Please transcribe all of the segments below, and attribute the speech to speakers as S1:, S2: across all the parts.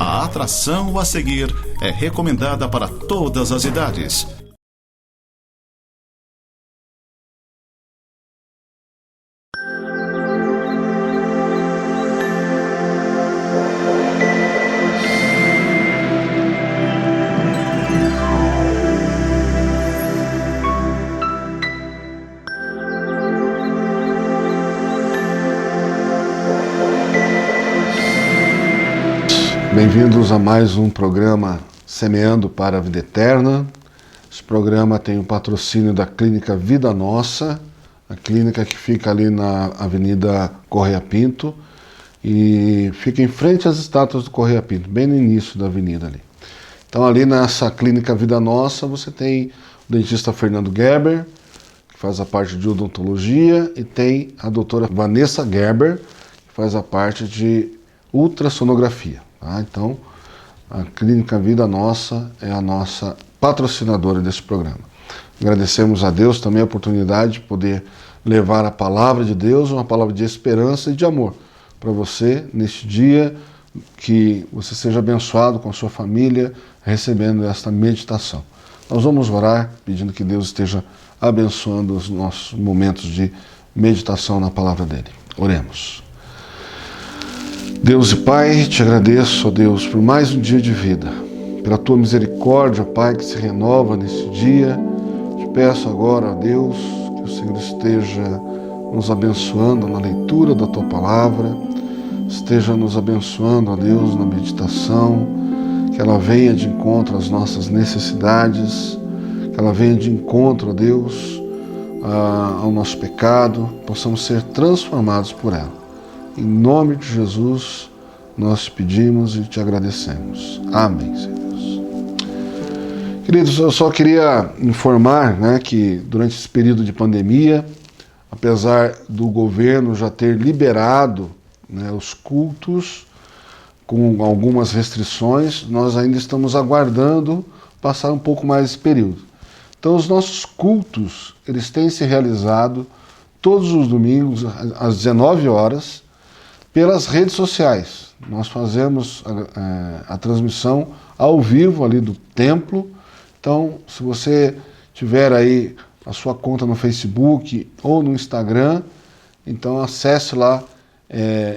S1: A atração a seguir é recomendada para todas as idades.
S2: Bem-vindos a mais um programa Semeando para a Vida Eterna. Esse programa tem o patrocínio da Clínica Vida Nossa, a clínica que fica ali na Avenida Correia Pinto e fica em frente às estátuas do Correia Pinto, bem no início da avenida ali. Então ali nessa Clínica Vida Nossa você tem o dentista Fernando Gerber, que faz a parte de odontologia, e tem a doutora Vanessa Gerber, que faz a parte de ultrassonografia. Então, a Clínica Vida Nossa é a nossa patrocinadora desse programa. Agradecemos a Deus também a oportunidade de poder levar a palavra de Deus, uma palavra de esperança e de amor para você neste dia, que você seja abençoado com a sua família, recebendo esta meditação. Nós vamos orar pedindo que Deus esteja abençoando os nossos momentos de meditação na palavra dele. Oremos. Deus e Pai, te agradeço, ó Deus, por mais um dia de vida, pela tua misericórdia, Pai, que se renova nesse dia. Te peço agora, ó Deus, que o Senhor esteja nos abençoando na leitura da tua palavra, esteja nos abençoando, ó Deus, na meditação, que ela venha de encontro às nossas necessidades, que ela venha de encontro, ó Deus, ao nosso pecado, possamos ser transformados por ela. Em nome de Jesus, nós te pedimos e te agradecemos. Amém, Senhor Deus. Queridos, eu só queria informar, que durante esse período de pandemia, apesar do governo já ter liberado os cultos com algumas restrições, nós ainda estamos aguardando passar um pouco mais esse período. Então, os nossos cultos, eles têm se realizado todos os domingos, às 19 horas, pelas redes sociais. Nós fazemos a transmissão ao vivo ali do templo. Então, se você tiver aí a sua conta no Facebook ou no Instagram, então acesse lá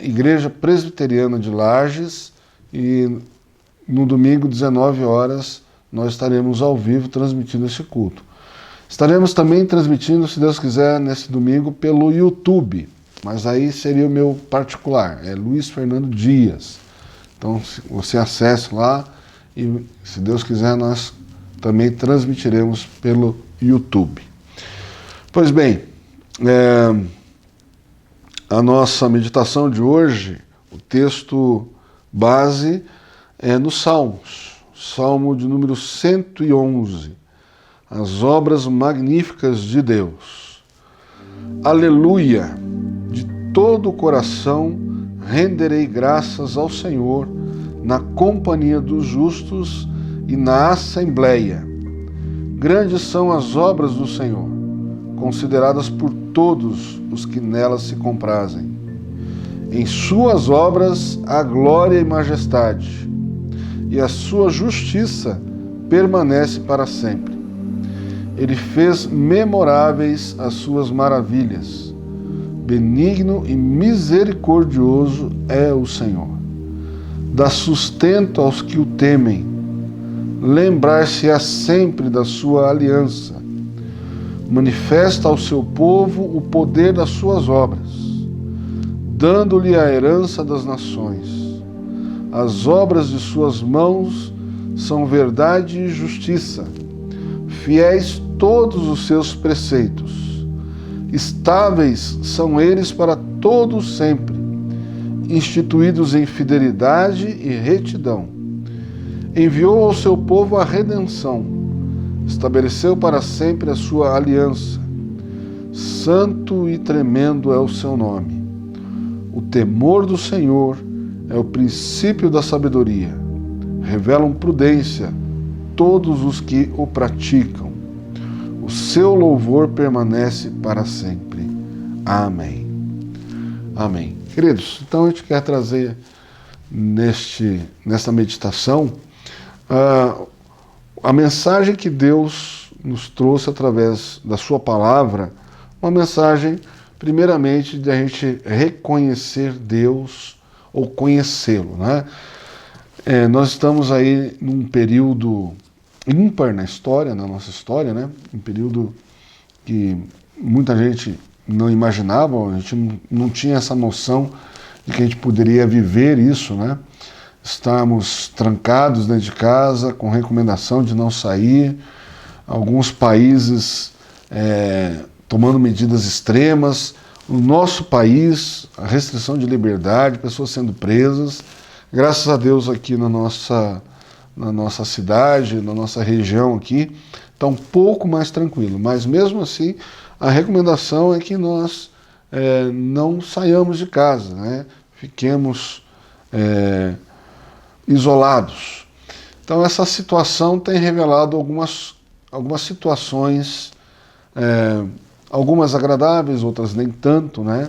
S2: Igreja Presbiteriana de Lages, e no domingo, 19 horas, nós estaremos ao vivo transmitindo esse culto. Estaremos também transmitindo, se Deus quiser, nesse domingo pelo YouTube. Mas aí seria o meu particular, é Luiz Fernando Dias. Então você acesse lá e, se Deus quiser, nós também transmitiremos pelo YouTube. Pois bem, a nossa meditação de hoje, o texto base é no Salmos, Salmo de número 111, as obras magníficas de Deus. Aleluia! De todo o coração renderei graças ao Senhor na companhia dos justos e na assembleia. Grandes são as obras do Senhor, consideradas por todos os que nelas se comprazem. Em suas obras há glória e majestade, e a sua justiça permanece para sempre. Ele fez memoráveis as suas maravilhas. Benigno e misericordioso é o Senhor. Dá sustento aos que o temem. Lembrar-se-á sempre da sua aliança. Manifesta ao seu povo o poder das suas obras, dando-lhe a herança das nações. As obras de suas mãos são verdade e justiça. Fiéis todos os seus preceitos. Estáveis são eles para todo sempre, instituídos em fidelidade e retidão. Enviou ao seu povo a redenção, estabeleceu para sempre a sua aliança. Santo e tremendo é o seu nome. O temor do Senhor é o princípio da sabedoria. Revelam prudência todos os que o praticam. O seu louvor permanece para sempre. Amém. Amém. Queridos, então a gente quer trazer nesta meditação, a mensagem que Deus nos trouxe através da sua palavra, uma mensagem, primeiramente, de a gente reconhecer Deus ou conhecê-lo, né? Nós estamos aí num período ímpar na história, na nossa história, né? Um período que muita gente não imaginava, a gente não tinha essa noção de que a gente poderia viver isso, né? Estamos trancados dentro de casa, com recomendação de não sair, alguns países tomando medidas extremas, o nosso país, a restrição de liberdade, pessoas sendo presas. Graças a Deus aqui na nossa cidade, na nossa região aqui, está um pouco mais tranquilo, mas mesmo assim a recomendação é que nós não saiamos de casa, né? Fiquemos isolados. Então essa situação tem revelado algumas situações, algumas agradáveis, outras nem tanto, né?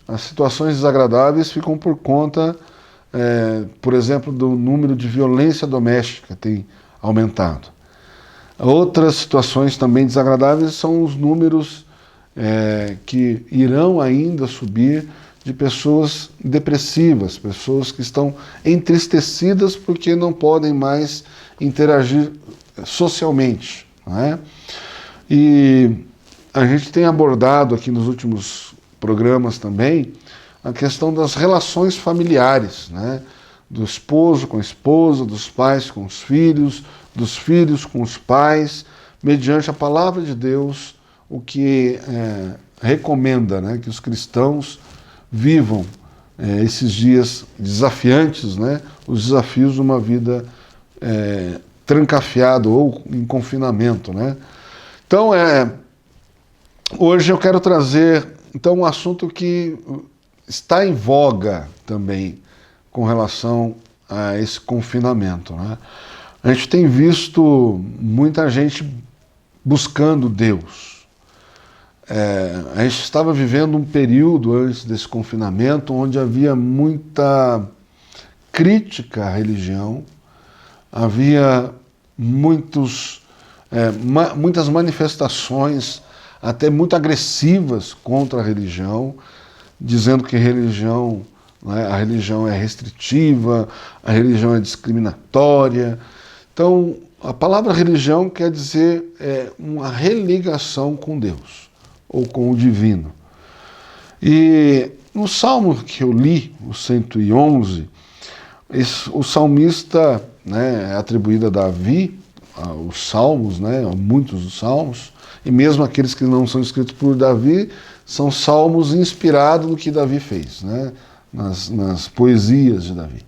S2: As situações desagradáveis ficam por conta, por exemplo, do número de violência doméstica tem aumentado. Outras situações também desagradáveis são os números que irão ainda subir de pessoas depressivas, pessoas que estão entristecidas porque não podem mais interagir socialmente, não é? E a gente tem abordado aqui nos últimos programas também a questão das relações familiares, né? Do esposo com a esposa, dos pais com os filhos, dos filhos com os pais, mediante a palavra de Deus, o que recomenda, né? Que os cristãos vivam esses dias desafiantes, né? Os desafios de uma vida trancafiada ou em confinamento, né? Então, hoje eu quero trazer um assunto que está em voga também com relação a esse confinamento, né? A gente tem visto muita gente buscando Deus. A gente estava vivendo um período antes desse confinamento onde havia muita crítica à religião, havia muitas manifestações até muito agressivas contra a religião, dizendo que a religião é restritiva, a religião é discriminatória. Então, a palavra religião quer dizer uma religação com Deus, ou com o divino. E no Salmo que eu li, o 111, o salmista, né, é atribuído a Davi, os salmos, né, muitos dos salmos, e mesmo aqueles que não são escritos por Davi, são salmos inspirados no que Davi fez, né, nas poesias de Davi.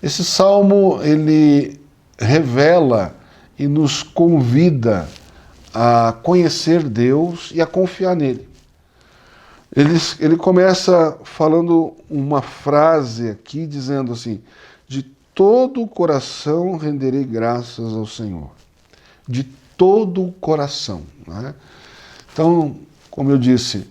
S2: Esse salmo, ele revela e nos convida a conhecer Deus e a confiar nele. Ele começa falando uma frase aqui, dizendo assim: de todo o coração renderei graças ao Senhor. De todo o coração, né? Então, como eu disse,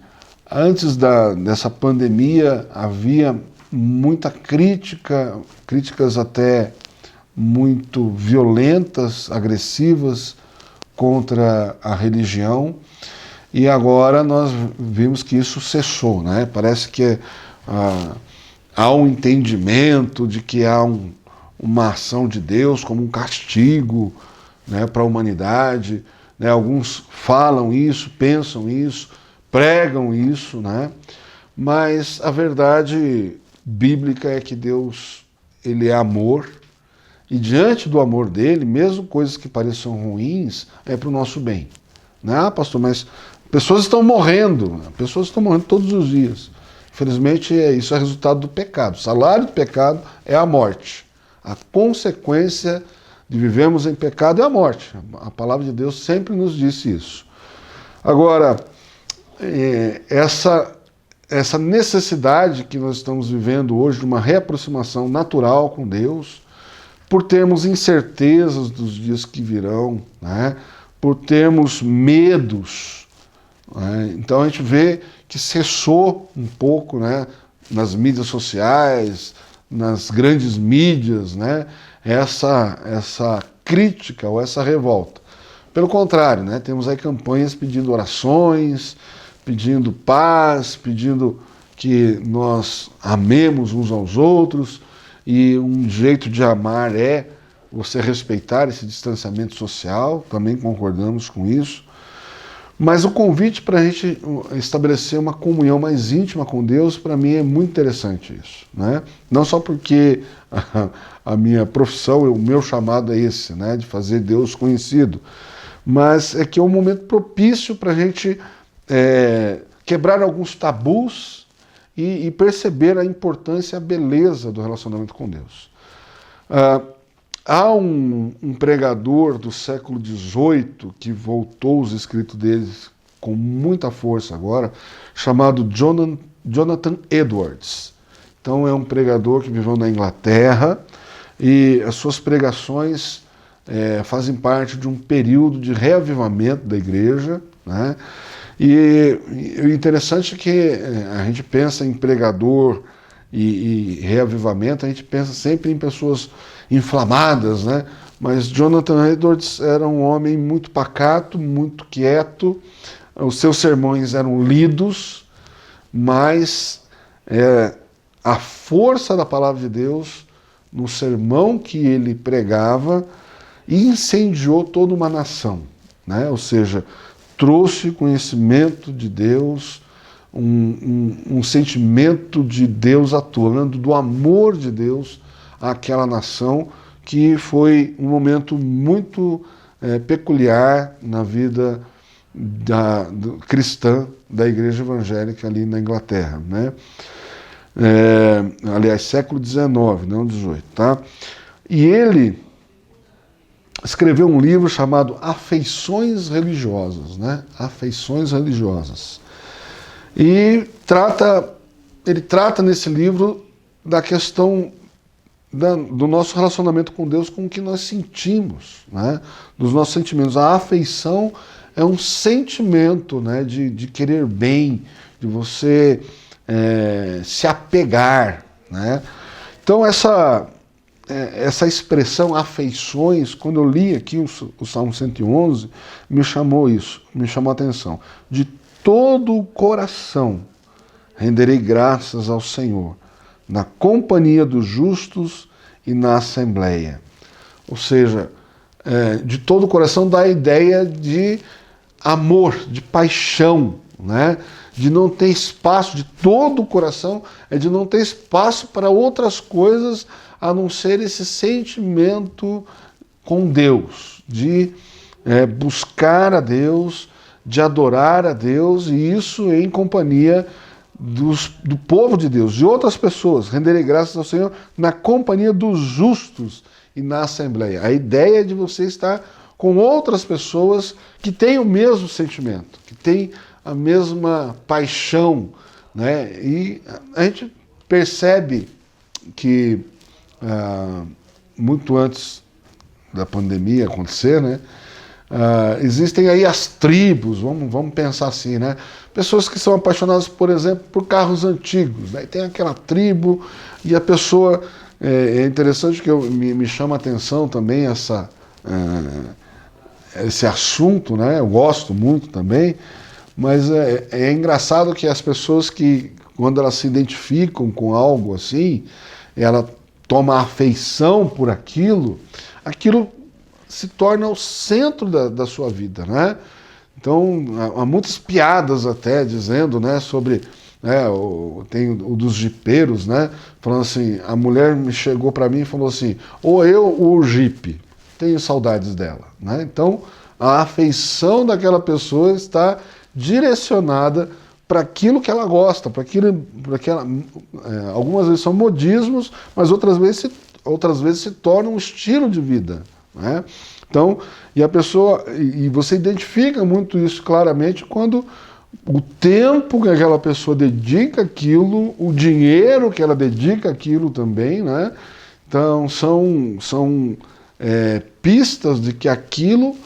S2: antes dessa pandemia havia muita críticas até muito violentas, agressivas contra a religião, e agora nós vimos que isso cessou, né? Parece que há um entendimento de que há uma ação de Deus como um castigo, né, para a humanidade, né? Alguns falam isso, pensam isso, pregam isso, né? Mas a verdade bíblica é que Deus, ele é amor, e diante do amor dele, mesmo coisas que pareçam ruins, é para o nosso bem. Né? Ah, pastor, mas pessoas estão morrendo todos os dias. Infelizmente, isso é resultado do pecado. O salário do pecado é a morte. A consequência de vivermos em pecado é a morte. A palavra de Deus sempre nos disse isso. Agora, essa necessidade que nós estamos vivendo hoje de uma reaproximação natural com Deus, por termos incertezas dos dias que virão, né? Por termos medos, né? Então a gente vê que cessou um pouco, né, nas mídias sociais, nas grandes mídias, né, essa crítica ou essa revolta. Pelo contrário, né, temos aí campanhas pedindo orações, pedindo paz, pedindo que nós amemos uns aos outros, e um jeito de amar é você respeitar esse distanciamento social, também concordamos com isso. Mas o convite para a gente estabelecer uma comunhão mais íntima com Deus, para mim é muito interessante isso, né? Não só porque a minha profissão, o meu chamado é esse, né, de fazer Deus conhecido, mas é que é um momento propício para a gente quebrar alguns tabus e perceber a importância e a beleza do relacionamento com Deus. Há um pregador do século XVIII que voltou os escritos deles com muita força agora, chamado Jonathan Edwards. Então é um pregador que viveu na Inglaterra e as suas pregações fazem parte de um período de reavivamento da igreja, né? E o interessante é que a gente pensa em pregador e reavivamento, a gente pensa sempre em pessoas inflamadas, né? Mas Jonathan Edwards era um homem muito pacato, muito quieto, os seus sermões eram lidos, mas a força da palavra de Deus no sermão que ele pregava incendiou toda uma nação, né? Ou seja, trouxe conhecimento de Deus, um sentimento de Deus atuando, do amor de Deus àquela nação, que foi um momento muito peculiar na vida cristã da igreja evangélica ali na Inglaterra, né? Aliás, século XIX, não XVIII, tá? E ele escreveu um livro chamado Afeições Religiosas, né? Afeições Religiosas. E ele trata nesse livro da questão do nosso relacionamento com Deus, com o que nós sentimos, né? Dos nossos sentimentos. A afeição é um sentimento, né, de querer bem, de você se apegar, né? Então essa expressão afeições, quando eu li aqui o Salmo 111, me chamou a atenção. De todo o coração renderei graças ao Senhor, na companhia dos justos e na assembleia. Ou seja, de todo o coração dá a ideia de amor, de paixão, né? De não ter espaço, de todo o coração, de não ter espaço para outras coisas a não ser esse sentimento com Deus, de buscar a Deus, de adorar a Deus, e isso em companhia do povo de Deus, de outras pessoas. Renderei graças ao Senhor na companhia dos justos e na assembleia. A ideia é de você estar com outras pessoas que têm o mesmo sentimento, que têm a mesma paixão, né? E a gente percebe que muito antes da pandemia acontecer, né, existem aí as tribos, vamos pensar assim, né? Pessoas que são apaixonadas, por exemplo, por carros antigos, né? Tem aquela tribo e a pessoa... É interessante que me chama a atenção também esse assunto, né? Eu gosto muito também, mas é engraçado que as pessoas que, quando elas se identificam com algo assim, ela toma afeição por aquilo se torna o centro da sua vida, né? Então, há muitas piadas até dizendo, né, sobre... tem o dos jipeiros, né? Falando assim, a mulher me chegou para mim e falou assim, ou eu ou o jipe, tenho saudades dela, né? Então, a afeição daquela pessoa está direcionada para aquilo que ela gosta, algumas vezes são modismos, mas outras vezes se torna um estilo de vida, né? Então, e você identifica muito isso claramente quando o tempo que aquela pessoa dedica àquilo, o dinheiro que ela dedica àquilo também, né? Então, são pistas de que aquilo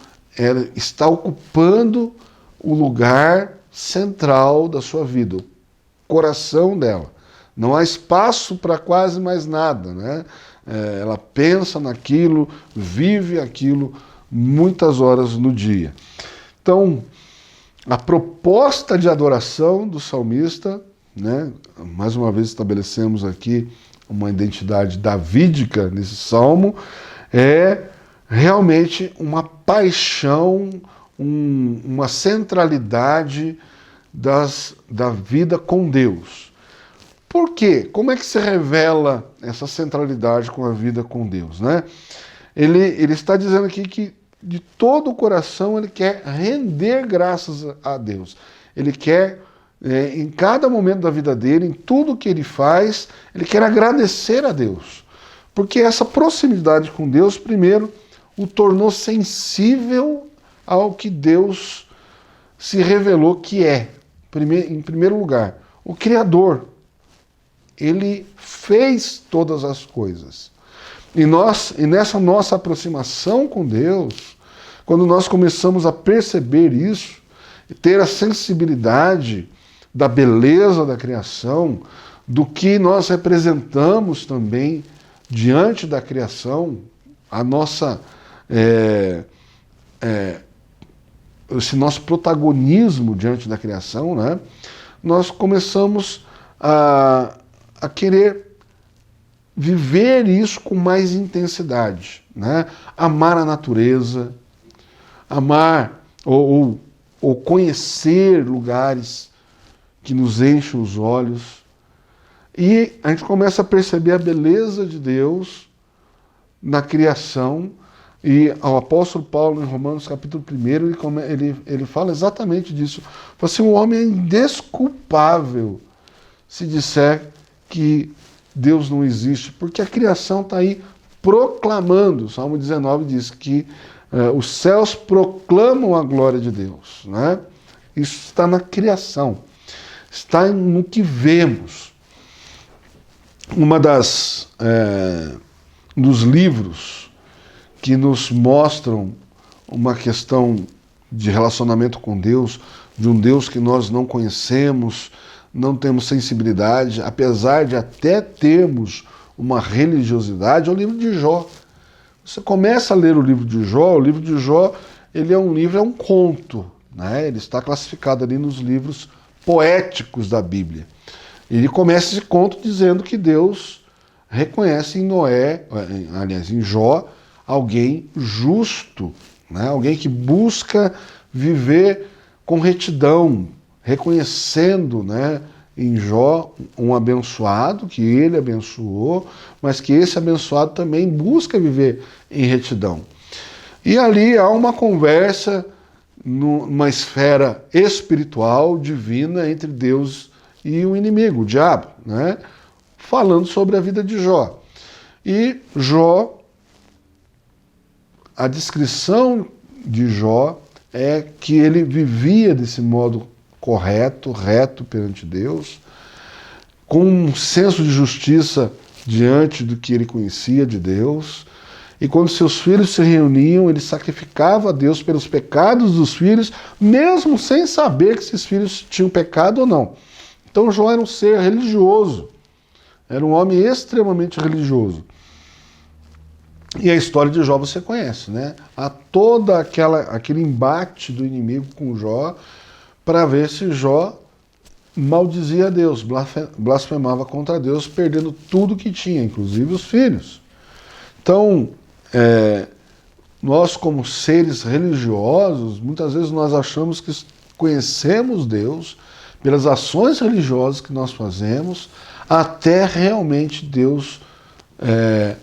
S2: está ocupando o lugar central da sua vida, o coração dela, Não há espaço para quase mais nada, né? Ela pensa naquilo, vive aquilo muitas horas no dia. Então, a proposta de adoração do salmista, né? Mais uma vez estabelecemos aqui uma identidade davídica nesse salmo, é realmente uma paixão, uma centralidade da vida com Deus. Por quê? Como é que se revela essa centralidade com a vida com Deus, né? Ele está dizendo aqui que de todo o coração ele quer render graças a Deus. Ele quer, em cada momento da vida dele, em tudo que ele faz, ele quer agradecer a Deus. Porque essa proximidade com Deus, primeiro, o tornou sensível ao que Deus se revelou que é, em primeiro lugar, o Criador. Ele fez todas as coisas. E nessa nossa aproximação com Deus, quando nós começamos a perceber isso, e ter a sensibilidade da beleza da criação, do que nós representamos também diante da criação, a nossa, esse nosso protagonismo diante da criação, né? Nós começamos a querer viver isso com mais intensidade, né? Amar a natureza, amar ou conhecer lugares que nos enchem os olhos. E a gente começa a perceber a beleza de Deus na criação. E o apóstolo Paulo, em Romanos capítulo 1, ele fala exatamente disso. Fala assim, o homem é indesculpável se disser que Deus não existe, porque a criação está aí proclamando. O Salmo 19 diz que os céus proclamam a glória de Deus, né? Isso está na criação, está no que vemos. Dos livros que nos mostram uma questão de relacionamento com Deus, de um Deus que nós não conhecemos, não temos sensibilidade, apesar de até termos uma religiosidade, é o livro de Jó. Você começa a ler o livro de Jó, ele é um conto, né? Ele está classificado ali nos livros poéticos da Bíblia. Ele começa esse conto dizendo que Deus reconhece em Jó, alguém justo, né? Alguém que busca viver com retidão, reconhecendo, né, em Jó um abençoado, que ele abençoou, mas que esse abençoado também busca viver em retidão. E ali há uma conversa numa esfera espiritual, divina, entre Deus e o inimigo, o diabo, né, falando sobre a vida de Jó. E Jó, a descrição de Jó é que ele vivia desse modo correto, reto perante Deus, com um senso de justiça diante do que ele conhecia de Deus. E quando seus filhos se reuniam, ele sacrificava a Deus pelos pecados dos filhos, mesmo sem saber que esses filhos tinham pecado ou não. Então Jó era um ser religioso, era um homem extremamente religioso. E a história de Jó você conhece, né? Há todo aquele embate do inimigo com Jó, para ver se Jó maldizia a Deus, blasfemava contra Deus, perdendo tudo que tinha, inclusive os filhos. Então, nós como seres religiosos, muitas vezes nós achamos que conhecemos Deus pelas ações religiosas que nós fazemos, até realmente Deus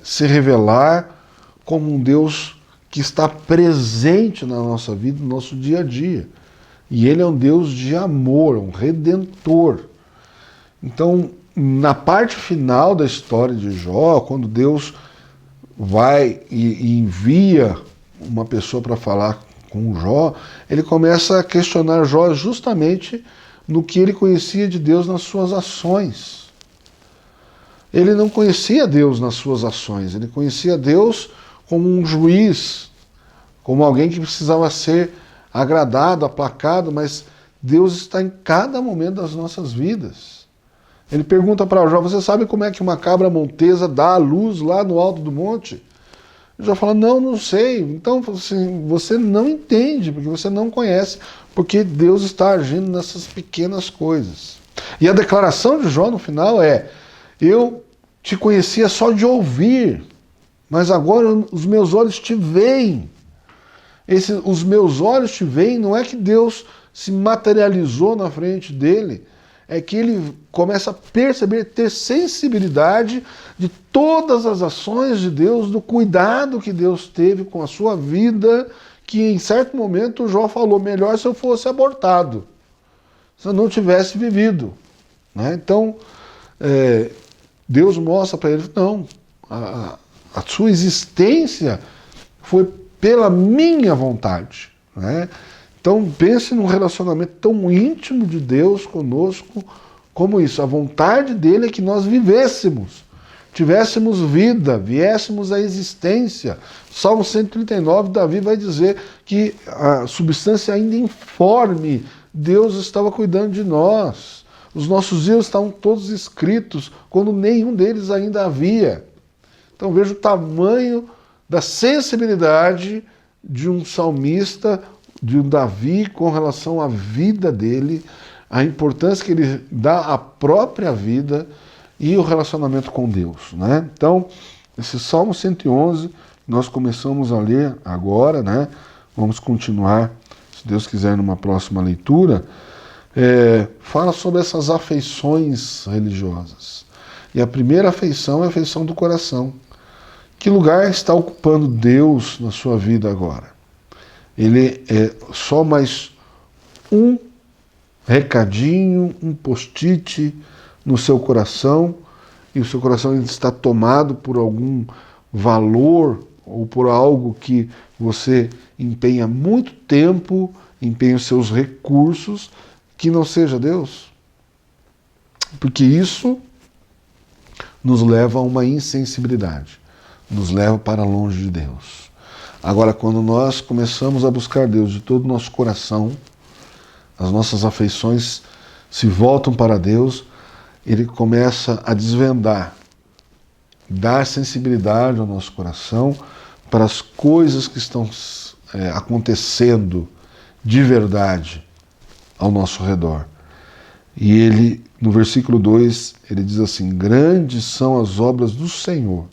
S2: se revelar como um Deus que está presente na nossa vida, no nosso dia a dia. E ele é um Deus de amor, um redentor. Então, na parte final da história de Jó, quando Deus vai e envia uma pessoa para falar com Jó, ele começa a questionar Jó justamente no que ele conhecia de Deus nas suas ações. Ele não conhecia Deus nas suas ações, ele conhecia Deus como um juiz, como alguém que precisava ser agradado, aplacado, mas Deus está em cada momento das nossas vidas. Ele pergunta para Jó, você sabe como é que uma cabra montesa dá a luz lá no alto do monte? Jó fala, não sei. Então assim, você não entende, porque você não conhece, porque Deus está agindo nessas pequenas coisas. E a declaração de Jó no final é, eu te conhecia só de ouvir, mas agora os meus olhos te veem. Os meus olhos te veem, não é que Deus se materializou na frente dele, é que ele começa a perceber, ter sensibilidade de todas as ações de Deus, do cuidado que Deus teve com a sua vida, que em certo momento Jó falou, melhor se eu fosse abortado, se eu não tivesse vivido. Né? Então, Deus mostra para ele, não, a sua existência foi pela minha vontade. Né? Então pense num relacionamento tão íntimo de Deus conosco como isso. A vontade dele é que nós vivêssemos, tivéssemos vida, viéssemos à existência. Salmo 139, Davi vai dizer que a substância ainda informe, Deus estava cuidando de nós. Os nossos dias estavam todos escritos, quando nenhum deles ainda havia. Então veja o tamanho da sensibilidade de um salmista, de um Davi com relação à vida dele, a importância que ele dá à própria vida e o relacionamento com Deus. Né? Então, esse Salmo 111, nós começamos a ler agora, né? Vamos continuar, se Deus quiser, numa próxima leitura, fala sobre essas afeições religiosas. E a primeira afeição é a afeição do coração. Que lugar está ocupando Deus na sua vida agora? Ele é só mais um recadinho, um post-it no seu coração, e o seu coração ainda está tomado por algum valor ou por algo que você empenha muito tempo, empenha os seus recursos, que não seja Deus? Porque isso nos leva a uma insensibilidade, nos leva para longe de Deus. Agora, quando nós começamos a buscar Deus de todo o nosso coração, as nossas afeições se voltam para Deus, Ele começa a desvendar, dar sensibilidade ao nosso coração para as coisas que estão acontecendo de verdade ao nosso redor. E Ele, no versículo 2, Ele diz assim, grandes são as obras do Senhor,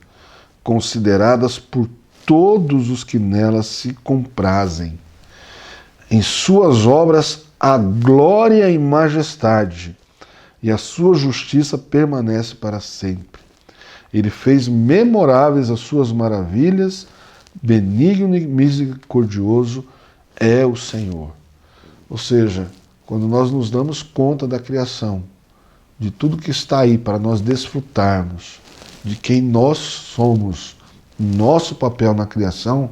S2: consideradas por todos os que nelas se comprazem. Em suas obras há glória e majestade, e a sua justiça permanece para sempre. Ele fez memoráveis as suas maravilhas, benigno e misericordioso é o Senhor. Ou seja, quando nós nos damos conta da criação, de tudo que está aí para nós desfrutarmos, de quem nós somos, nosso papel na criação,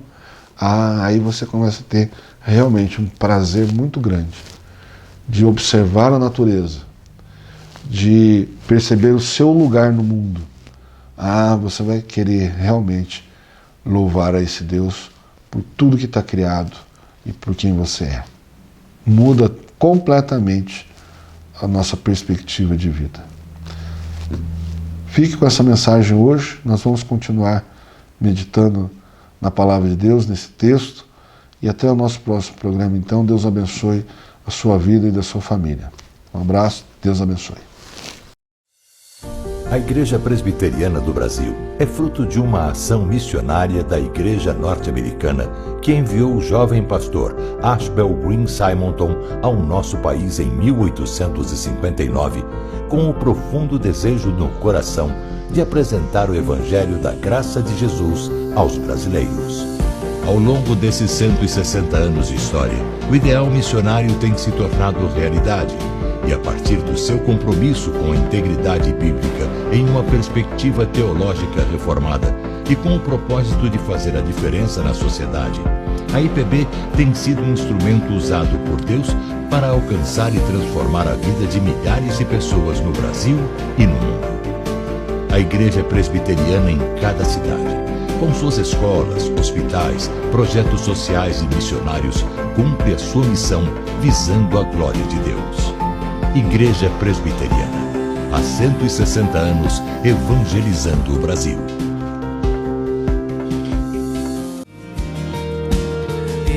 S2: aí você começa a ter realmente um prazer muito grande de observar a natureza, de perceber o seu lugar no mundo. Você vai querer realmente louvar a esse Deus por tudo que está criado e por quem você é. Muda completamente a nossa perspectiva de vida. Fique com essa mensagem hoje, nós vamos continuar meditando na palavra de Deus, nesse texto, e até o nosso próximo programa. Então, Deus abençoe a sua vida e da sua família. Um abraço, Deus abençoe.
S3: A Igreja Presbiteriana do Brasil é fruto de uma ação missionária da Igreja Norte-Americana que enviou o jovem pastor Ashbel Green Simonton ao nosso país em 1859, com o profundo desejo no coração de apresentar o Evangelho da graça de Jesus aos brasileiros. Ao longo desses 160 anos de história, o ideal missionário tem se tornado realidade, e a partir do seu compromisso com a integridade bíblica em uma perspectiva teológica reformada e com o propósito de fazer a diferença na sociedade, a IPB tem sido um instrumento usado por Deus para alcançar e transformar a vida de milhares de pessoas no Brasil e no mundo. A Igreja Presbiteriana em cada cidade, com suas escolas, hospitais, projetos sociais e missionários, cumpre a sua missão visando a glória de Deus. Igreja Presbiteriana, há 160 anos, evangelizando o Brasil.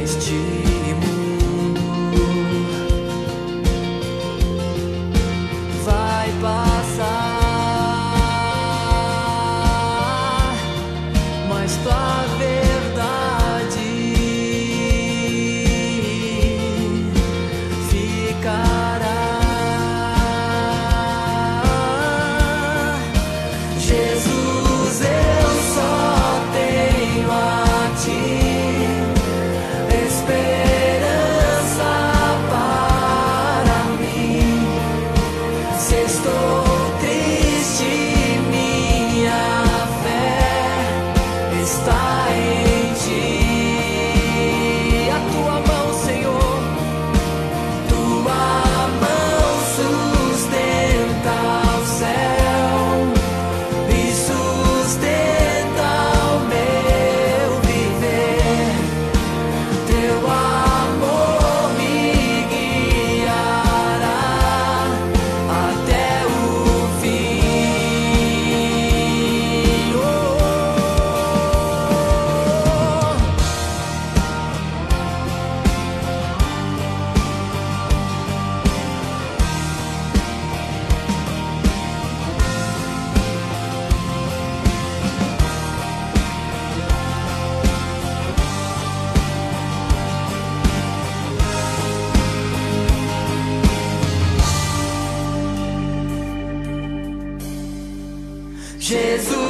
S4: Este mundo vai passar, mas tua verdade ficará. Jesus, eu só tenho a ti esperança para mim. Se estou triste, minha fé está em ti. A tua mão, Senhor, tua mão sustenta o céu e sustenta o meu viver. Teu amor me guiará até o fim. Oh. Jesus.